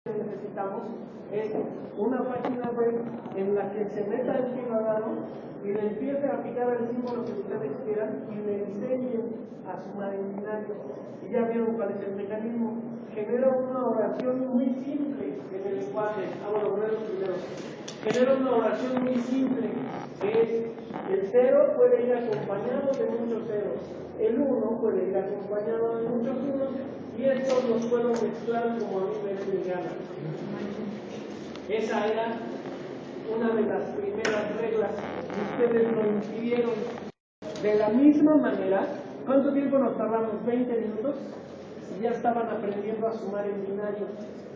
necesitamos es una página web en la que se meta el ciudadano y le empiece a picar el símbolo que ustedes quieran y le enseñen a sumar en binario. Y ya vieron cuál es el mecanismo. Genera una oración muy simple en el lenguaje. Genera una oración muy simple, que es el 0 puede ir acompañado de muchos ceros, el 1 puede ir acompañado de muchos unos, y estos los puedo mezclar como a mí me dé mi gana. Esa era una de las primeras reglas y ustedes lo impidieron. De la misma manera, ¿cuánto tiempo nos tardamos? 20 minutos y ya estaban aprendiendo a sumar en binario.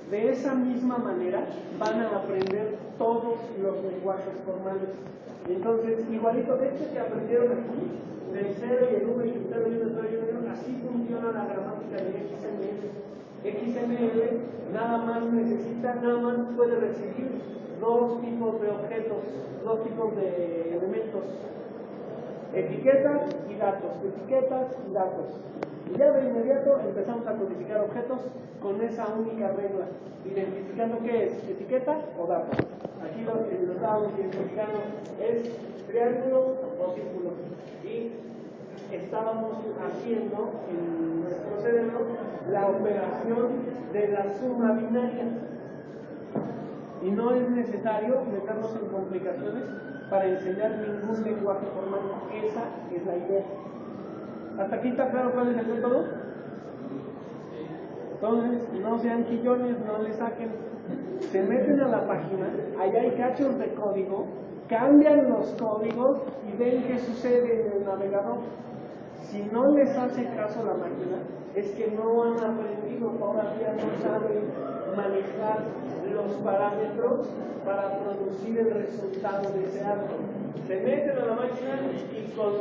De esa misma manera van a aprender todos los lenguajes formales. Entonces, igualito de este que aprendieron aquí, del 0 y el 1 y el 0 y el 0 y el 1, así funciona la gramática de XML. XML nada más puede recibir dos tipos de objetos, dos tipos de elementos: etiquetas y datos, Y ya de inmediato empezamos a codificar objetos con esa única regla, identificando qué es, etiqueta o dato. Aquí lo estábamos identificando es triángulo o círculo. Y estábamos haciendo en nuestro cerebro la operación de la suma binaria. Y no es necesario meternos en complicaciones para enseñar ningún lenguaje formal. Esa es la idea. ¿Hasta aquí está claro cuál es el método? Entonces, no sean chillones, no le saquen. Se meten a la página, allá hay cachos de código, cambian los códigos y ven qué sucede en el navegador. Si no les hace caso la máquina, es que no han aprendido, todavía no saben manejar los parámetros para producir el resultado deseado. Se meten a la máquina y con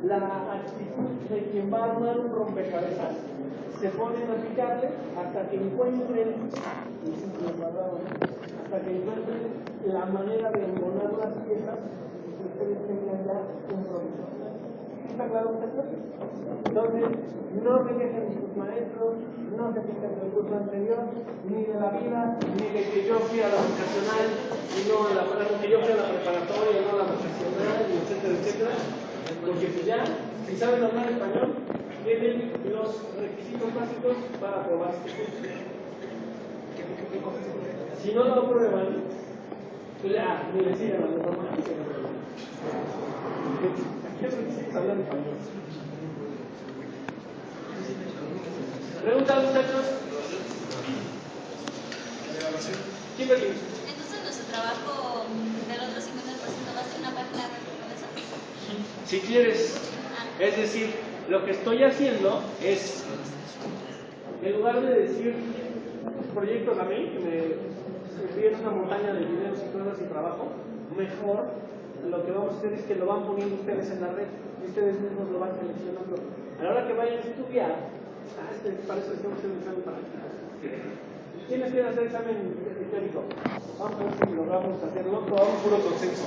la actitud de quien va a armar un rompecabezas, se ponen a picarle hasta que encuentren la manera de embonar las piezas y ustedes tengan ya un problema. ¿Está claro? Entonces, no se quejen de sus maestros, no se quejen del curso anterior, ni de la vida, ni de que yo fui a la vocacional y no a que yo fui a la preparatoria y no a la vocacional, y etcétera, etcétera. Porque si ya, si saben hablar español, tienen los requisitos básicos para aprobar este curso. Si no lo aprueban, ni le sigan a los demás. ¿Qué requisitos hablan español? ¿Preguntas, muchachos? ¿Quién me dice? Entonces, nuestro trabajo del otro 50% va a ser una página web con eso. Si quieres. Es decir, lo que estoy haciendo es, en lugar de decir proyectos a mí, que me envíen una montaña de videos y cosas y trabajo, mejor lo que vamos a hacer es que lo van poniendo ustedes en la red y ustedes mismos lo van seleccionando. A la hora que vayan a estudiar, parece que tenemos que hacer un examen para aquí. ¿Quiénes quieren hacer examen teórico? Vamos a ver si logramos hacerlo, probamos puro consenso.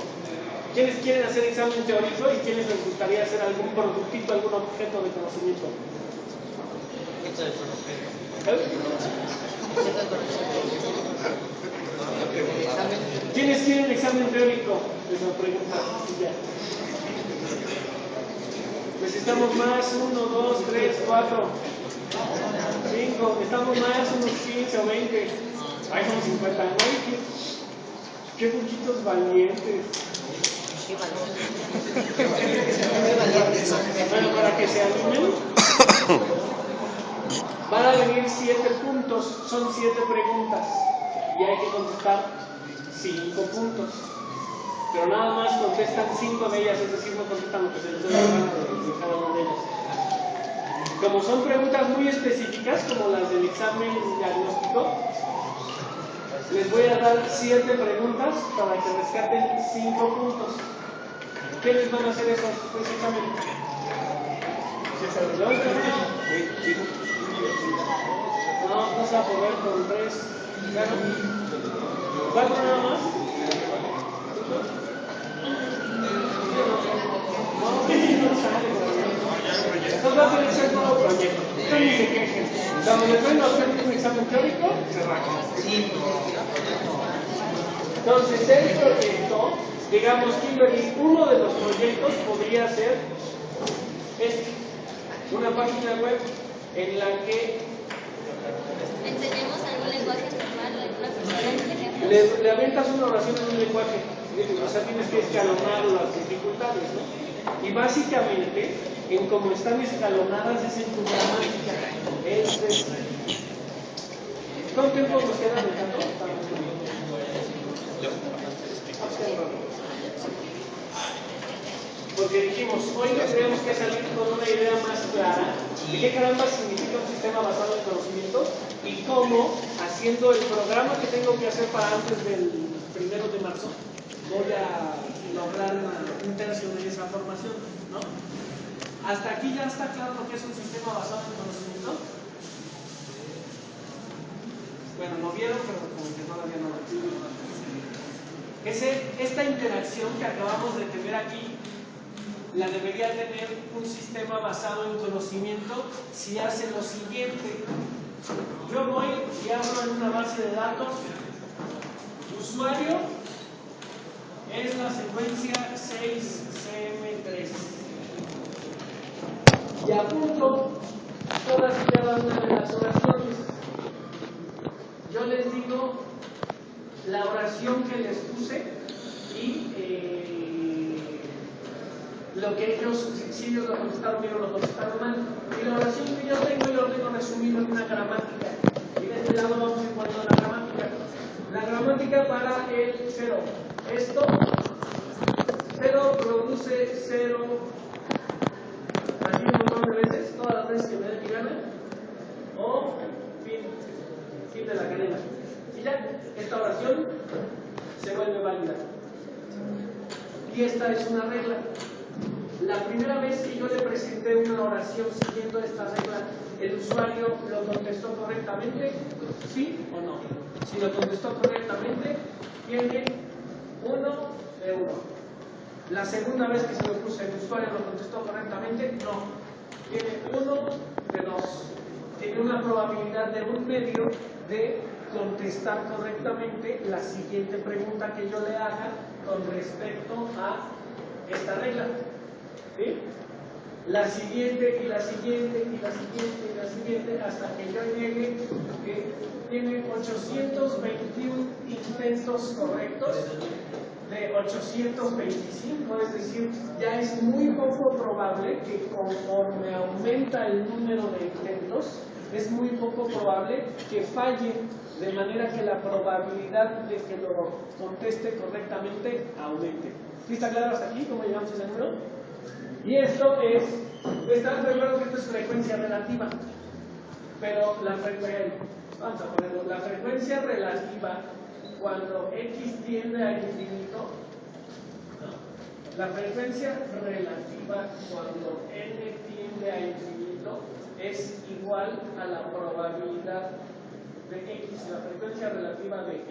¿Quiénes quieren hacer examen teórico y quiénes les gustaría hacer algún productito, algún objeto de conocimiento? ¿Quiénes quieren examen teórico? Les voy a preguntar. Necesitamos más, 1, 2, 3, 4, 5, necesitamos más, unos 15 o 20. Ahí son 50. ¡Qué poquitos valientes! Bueno, para que se animen, van a venir 7 puntos, son 7 preguntas y hay que contestar 5 puntos. Pero nada más contestan 5 de ellas, es decir, no contestan lo que se les dé la gana de cada una de ellas. Como son preguntas muy específicas, como las del examen diagnóstico, les voy a dar 7 preguntas para que rescaten 5 puntos. ¿Qué les van a hacer esos precisamente? No se va a poder con 3. Claro. 4 nada más. No sale. Entonces va a tener que ser todo proyecto. No ni se quejen. Cuando me traen a hacer un examen teórico, se raja. Entonces, el proyecto, digamos, Kimberly, uno de los proyectos podría ser una página web en la que enseñemos algún lenguaje normal de alguna persona. le aventas una oración en un lenguaje, o sea, tienes que escalonar las dificultades, ¿no? Y básicamente, en cómo están escalonadas es en tu gramática. ¿Cuánto tiempo nos queda de tanto? Porque dijimos, hoy tendríamos que salir con una idea más clara de qué caramba significa un sistema basado en conocimiento y cómo, haciendo el programa que tengo que hacer para antes del 1 de marzo, voy a lograr un tercio de esa formación, ¿no? ¿Hasta aquí ya está claro lo que es un sistema basado en conocimiento? Bueno, lo vieron, pero como que todavía no lo vieron. Esta interacción que acabamos de tener aquí la debería tener un sistema basado en conocimiento si hace lo siguiente. Yo voy y abro en una base de datos, usuario es la secuencia 6CM3 y apunto todas y cada una de las oraciones. Yo les digo la oración que les puse y lo que ellos, si ellos lo contestaron bien o lo contestaron mal. Y la oración que yo tengo resumido en una gramática. Y de este lado vamos encontrando la gramática. La gramática para el 0. Esto, 0 produce 0, así un montón de veces, todas las veces que me dé mi gana. O fin de la cadena. Y ya, esta oración se vuelve válida. Y esta es una regla. La primera vez que yo le presenté una oración siguiendo esta regla, ¿el usuario lo contestó correctamente? ¿Sí o no? Si lo contestó correctamente, tiene 1 de 1. La segunda vez que se lo puse, ¿el usuario lo contestó correctamente? No. Tiene 1 de 2. Tiene una probabilidad de 1/2 de contestar correctamente la siguiente pregunta que yo le haga con respecto a esta regla. ¿Sí? La siguiente y la siguiente y la siguiente y la siguiente hasta que yo llegue que tiene 821 intentos correctos de 825, es decir, ya es muy poco probable que conforme aumenta el número de intentos, es muy poco probable que falle, de manera que la probabilidad de que lo conteste correctamente aumente. ¿Sí está claro hasta aquí cómo llegamos a ese número? Y esto es, ¿están de acuerdo que esto es frecuencia relativa? Pero vamos a ponerlo, la frecuencia relativa cuando x tiende a infinito, la frecuencia relativa cuando n tiende a infinito es igual a la probabilidad de x, la frecuencia relativa de x.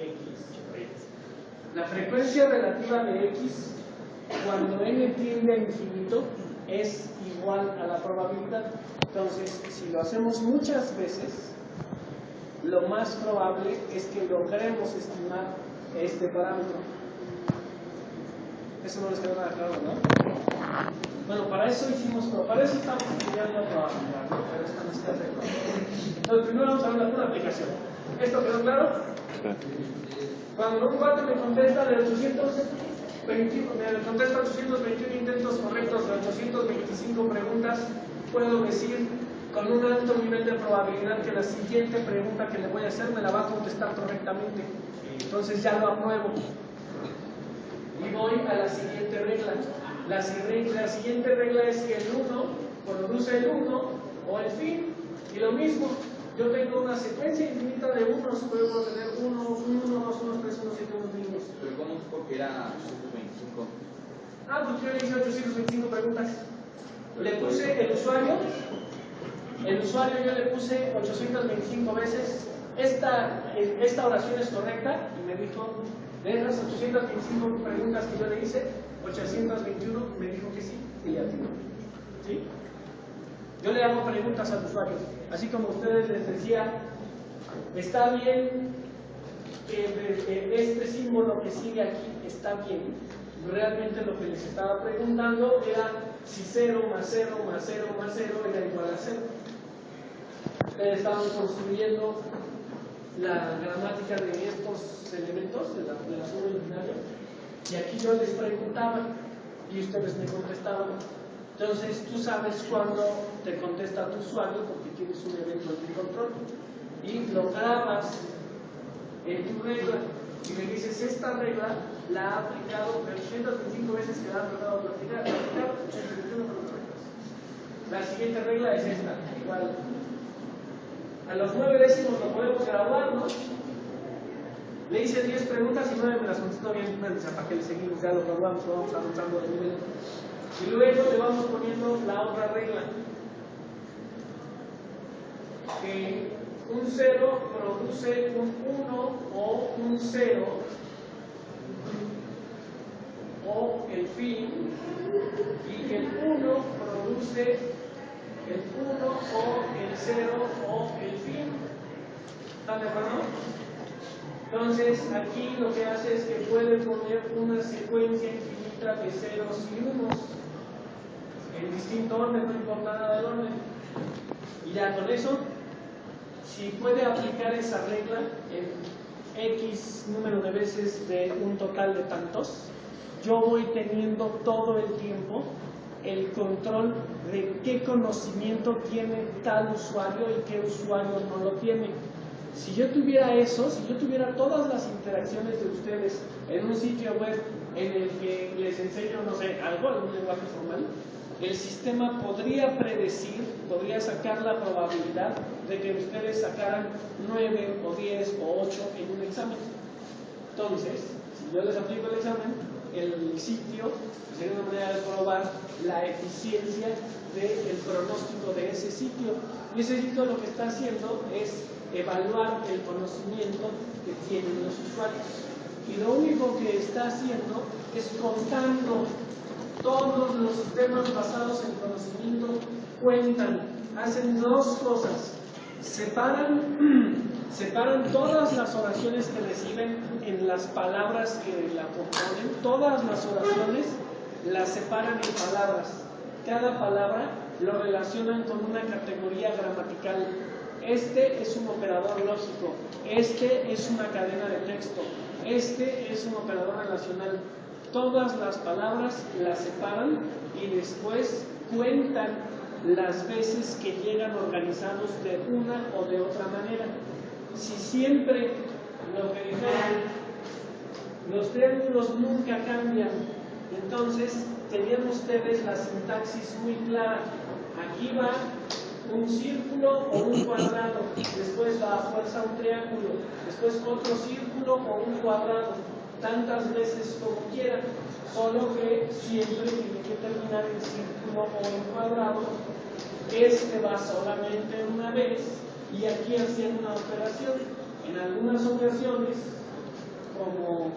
La frecuencia relativa de x cuando n tiende a infinito es igual a la probabilidad. Entonces, si lo hacemos muchas veces, lo más probable es que logremos estimar este parámetro. Eso no les quedó nada claro, ¿no? Bueno, para eso estamos estudiando probabilidad, ¿no? Pero esta no está de probabilidad. Entonces, primero vamos a ver una aplicación. ¿Esto quedó claro? Cuando un cuate me contesta de 821 intentos correctos de 825 preguntas, puedo decir con un alto nivel de probabilidad que la siguiente pregunta que le voy a hacer me la va a contestar correctamente. Entonces ya lo apruebo. Y voy a la siguiente regla. La siguiente regla es que el 1 produce el 1 o el fin. Y lo mismo, yo tengo una secuencia infinita de unos, puedo tener 1, 2, 1, 3, 1, 7, 1, 5. ¿Pero cómo supo que era 825? Pues yo le hice 825 preguntas. Le puse el usuario yo le puse 825 veces. Esta oración es correcta y me dijo, de esas 825 preguntas que yo le hice, 821 me dijo que sí y le atinó. ¿Sí? Yo le hago preguntas al usuario. Así como ustedes les decía, está bien que este símbolo que sigue aquí está bien. Realmente lo que les estaba preguntando era si 0 más 0 más 0 más 0 era igual a 0. Ustedes estaban construyendo la gramática de estos elementos de la suma binaria, y aquí yo les preguntaba y ustedes me contestaban. Entonces tú sabes cuándo te contesta tu usuario porque tienes un evento en tu control y lo grabas en tu regla y le dices: esta regla la ha aplicado 325 veces que la ha tratado de aplicar, 821 reglas. La siguiente regla es esta, igual. A los 9 décimos lo podemos graduar, ¿no? Le hice 10 preguntas y 9 me las contestó bien. ¿Para qué le seguimos? Ya lo graduamos, lo vamos avanzando de nivel. Y luego le vamos poniendo la otra regla. Que un 0 produce un 1 o un 0 o el fin, y que el 1 produce el 1 o el 0 o el fin. ¿Están de acuerdo? Entonces aquí lo que hace es que puede poner una secuencia infinita de ceros y unos en distinto orden, no importa nada del orden. Y ya con eso, si puede aplicar esa regla en X número de veces de un total de tantos, yo voy teniendo todo el tiempo el control de qué conocimiento tiene tal usuario y qué usuario no lo tiene. Si yo tuviera eso, si yo tuviera todas las interacciones de ustedes en un sitio web en el que les enseño, no sé, algo, algún lenguaje formal, el sistema podría predecir, podría sacar la probabilidad de que ustedes sacaran 9 o 10 o 8 en un examen. Entonces, si yo les aplico el examen, el sitio sería una manera de probar la eficiencia del pronóstico de ese sitio. Y ese sitio lo que está haciendo es evaluar el conocimiento que tienen los usuarios. Y lo único que está haciendo es contando. Todos los sistemas basados en conocimiento cuentan, hacen dos cosas: separan todas las oraciones que reciben en las palabras que la componen. Todas las oraciones las separan en palabras. Cada palabra lo relacionan con una categoría gramatical. Este es un operador lógico, este es una cadena de texto, este es un operador relacional. Todas las palabras las separan y después cuentan las veces que llegan organizados de una o de otra manera. Si siempre lo que dijeron, los triángulos nunca cambian, entonces tenían ustedes la sintaxis muy clara. Aquí va un círculo o un cuadrado, después va a fuerza un triángulo, después otro círculo o un cuadrado, tantas veces como quieran, solo que siempre tiene que terminar en círculo o en cuadrado. Este va solamente una vez y aquí hacían una operación. En algunas ocasiones, como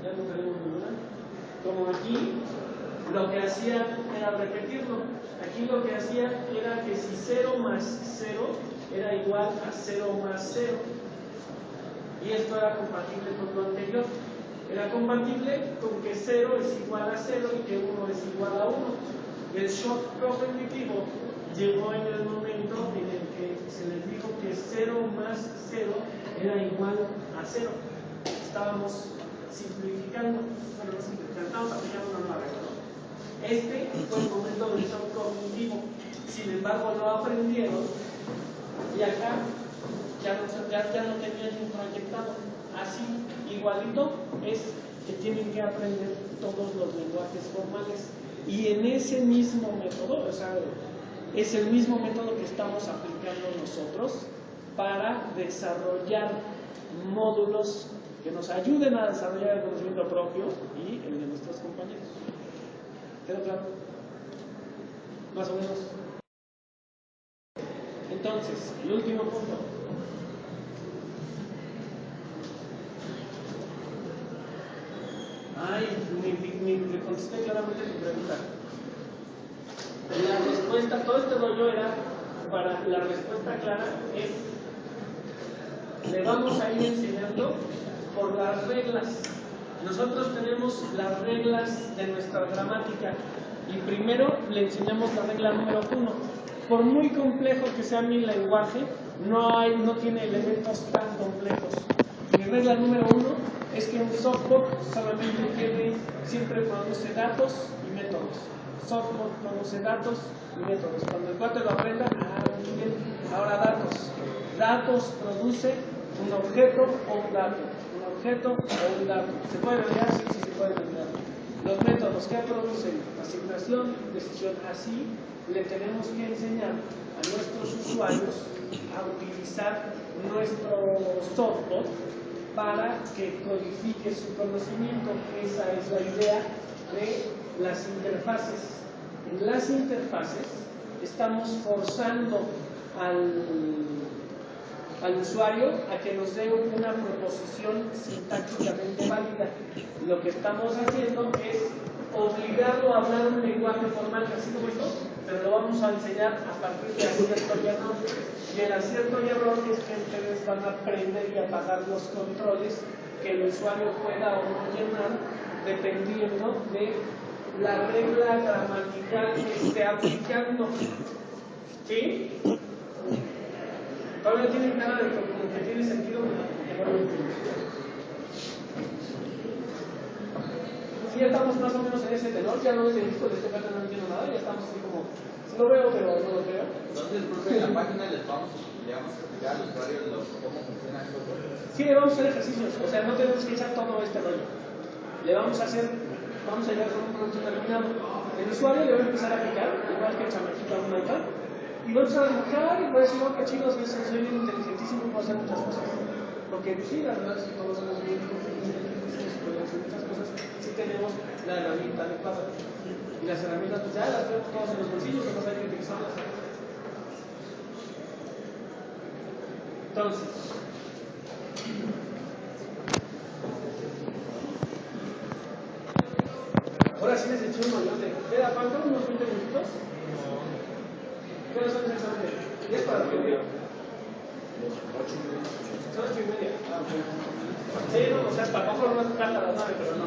ya no tenemos ninguna, como aquí, lo que hacía era repetirlo. Aquí lo que hacía era que si 0 más 0 era igual a 0 más 0, y esto era compatible con lo anterior. Era compatible con que 0 es igual a 0 y que 1 es igual a 1. El shock cognitivo llegó en el momento en el que se les dijo que 0 más 0 era igual a 0. Estábamos simplificando, estábamos aplicando una nueva regla, ¿no? Este fue el momento del shock cognitivo. Sin embargo, lo aprendieron y acá ya no tenían introyectado. Así, igualito es que tienen que aprender todos los lenguajes formales. Y en ese mismo método, o sea, es el mismo método que estamos aplicando nosotros para desarrollar módulos que nos ayuden a desarrollar el conocimiento propio y el de nuestros compañeros. ¿Quedó claro? Más o menos. Entonces, el último punto. Ay, ni contesté claramente tu pregunta. La todo este rollo era para la respuesta clara es, le vamos a ir enseñando por las reglas. Nosotros tenemos las reglas de nuestra gramática y primero le enseñamos la regla número 1. Por muy complejo que sea mi lenguaje, no tiene elementos tan complejos. Mi regla número 1 es que un softbot siempre produce datos y métodos. Softbot produce datos y métodos. Cuando el cuate lo aprenda, muy bien. Ahora datos. Datos produce un objeto o un dato. Un objeto o un dato. ¿Se puede olvidar? Sí, se puede olvidar. Los métodos, ¿qué producen? Asignación, decisión. Así le tenemos que enseñar a nuestros usuarios a utilizar nuestro softbot para que codifique su conocimiento. Esa es la idea de las interfaces. En las interfaces estamos forzando al usuario a que nos dé una proposición sintácticamente válida. Lo que estamos haciendo es obligarlo a hablar un lenguaje formal, así como esto, pero lo vamos a enseñar a partir de acierto y error. Y el acierto y error es que ustedes van a aprender y apagar los controles que el usuario pueda o no llenar dependiendo de la regla gramatical que esté aplicando. ¿Sí? Todavía tienen cara de como que tiene sentido, pero no lo entiendo. Si ya estamos más o menos en ese tenor, ya no es de disco de este carta, no entiendo nada, ya estamos así como, sí lo veo, pero no lo creo. Entonces, profe, en la página le vamos a explicar al usuario cómo funciona esto. Sí, le vamos a hacer ejercicios, o sea, no tenemos que echar todo este rollo. Le vamos a llegar con un producto terminado. El usuario le va a empezar a aplicar, igual que chamaquito a un iPad, y va a empezar a dibujar y va a decir, oh, qué chido, soy bien inteligentísimo, puedo hacer muchas cosas. Porque sí, la verdad es que todos somos bien inteligentísimos, podemos hacer muchas cosas si tenemos la herramienta adecuada. Y las herramientas, pues ya las tenemos todos en los bolsillos, nomás hay que utilizarlas. Entonces, ahora sí les eché un malote. ¿Queda falta unos 20 minutos? ¿Qué hora son exactamente? 10 para el mediodía. Son 8:30. Ah, ok. Sí, no, o sea, tampoco no es plata a las 9, pero no.